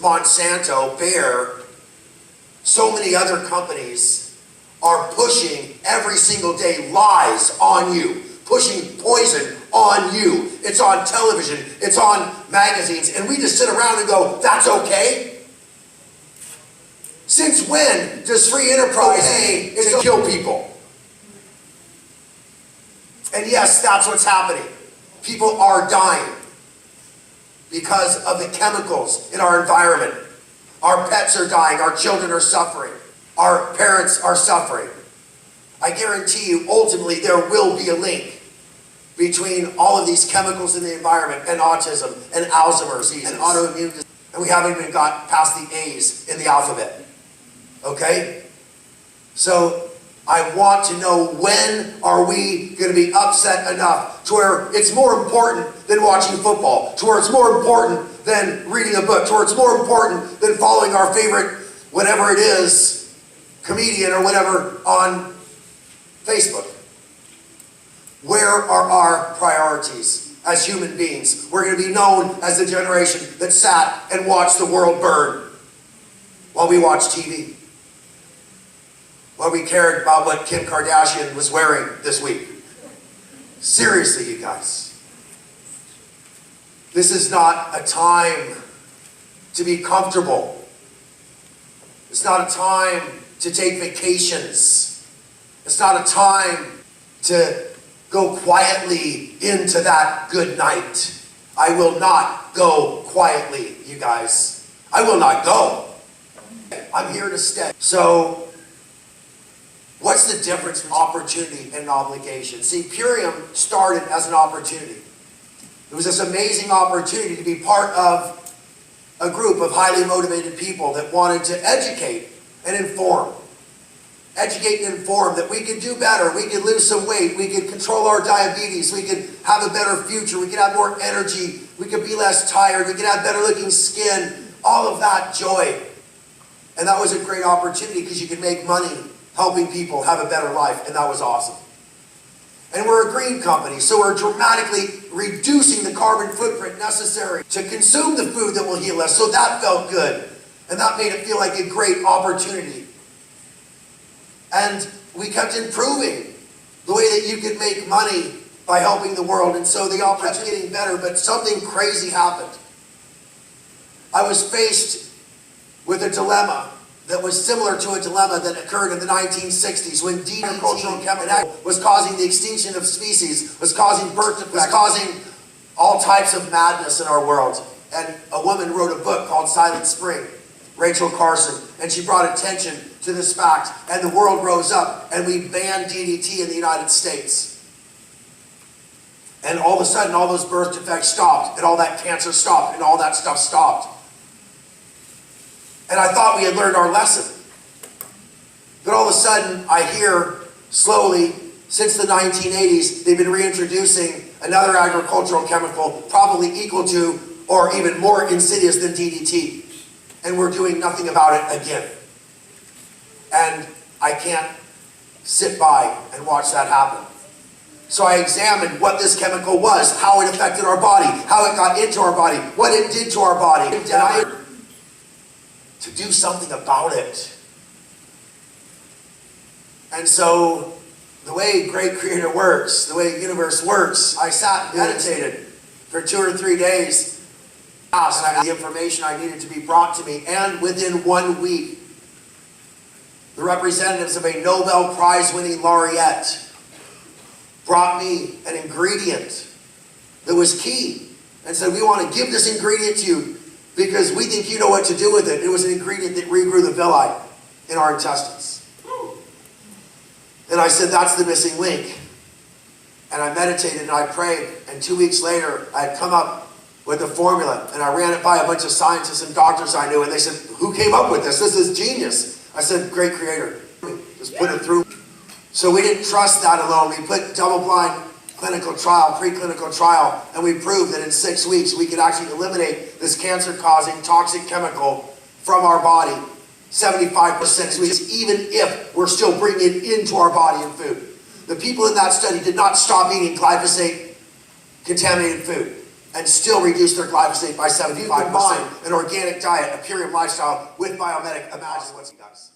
Monsanto, Bayer, so many other companies are pushing every single day lies on you, pushing poison on you. It's on television, it's on magazines, and we just sit around and go, that's okay? Since when does free enterprise aim to kill people? And yes, that's what's happening. People are dying because of the chemicals in our environment. Our pets are dying, our children are suffering, our parents are suffering. I guarantee you, ultimately, there will be a link between all of these chemicals in the environment and autism and Alzheimer's disease and autoimmune disease. And we haven't even got past the A's in the alphabet. Okay? So I want to know, when are we going to be upset enough to where it's more important than watching football, to where it's more important than reading a book, to where it's more important than following our favorite, whatever it is, comedian or whatever on Facebook? Where are our priorities as human beings? We're going to be known as the generation that sat and watched the world burn while we watched TV. While we cared about what Kim Kardashian was wearing this week. Seriously, you guys. This is not a time to be comfortable. It's not a time to take vacations. It's not a time to go quietly into that good night. I will not go quietly, you guys. I will not go. I'm here to stay. So, what's the difference between opportunity and an obligation? See, Purium started as an opportunity. It was this amazing opportunity to be part of a group of highly motivated people that wanted to educate and inform. Educate and inform that we could do better, we could lose some weight, we could control our diabetes, we could have a better future, we could have more energy, we could be less tired, we could have better looking skin, all of that joy. And that was a great opportunity because you could make money helping people have a better life, and that was awesome. And we're a green company, so we're dramatically reducing the carbon footprint necessary to consume the food that will heal us, so that felt good. And that made it feel like a great opportunity. And we kept improving the way that you could make money by helping the world, and so the opportunity kept getting better, but something crazy happened. I was faced with a dilemma that was similar to a dilemma that occurred in the 1960s when DDT was causing the extinction of species, was causing birth defects, was causing all types of madness in our world. And a woman wrote a book called Silent Spring, Rachel Carson, and she brought attention to this fact, and the world rose up, and we banned DDT in the United States. And all of a sudden, all those birth defects stopped, and all that cancer stopped, and all that stuff stopped. And I thought we had learned our lesson. But all of a sudden, I hear slowly, since the 1980s, they've been reintroducing another agricultural chemical probably equal to or even more insidious than DDT. And we're doing nothing about it again. And I can't sit by and watch that happen. So I examined what this chemical was, how it affected our body, how it got into our body, what it did to our body. And to do something about it. And so, the way Great Creator works, the way the universe works, I sat and meditated for 2 or 3 days, and I had the information I needed to be brought to me, and within 1 week, the representatives of a Nobel Prize-winning laureate brought me an ingredient that was key, and said, we want to give this ingredient to you, because we think you know what to do with it. It was an ingredient that regrew the villi in our intestines. And I said, that's the missing link. And I meditated and I prayed. And 2 weeks later, I had come up with a formula. And I ran it by a bunch of scientists and doctors I knew. And they said, who came up with this? This is genius. I said, Great Creator. Just put it through. So we didn't trust that alone. We put double-blind clinical trial, preclinical trial, and we proved that in 6 weeks we could actually eliminate this cancer-causing toxic chemical from our body, 75%, even if we're still bringing it into our body in food. The people in that study did not stop eating glyphosate-contaminated food. and still reduce their glyphosate by 75%. An organic diet, a Purium lifestyle with Biomedic. Imagine what's he does.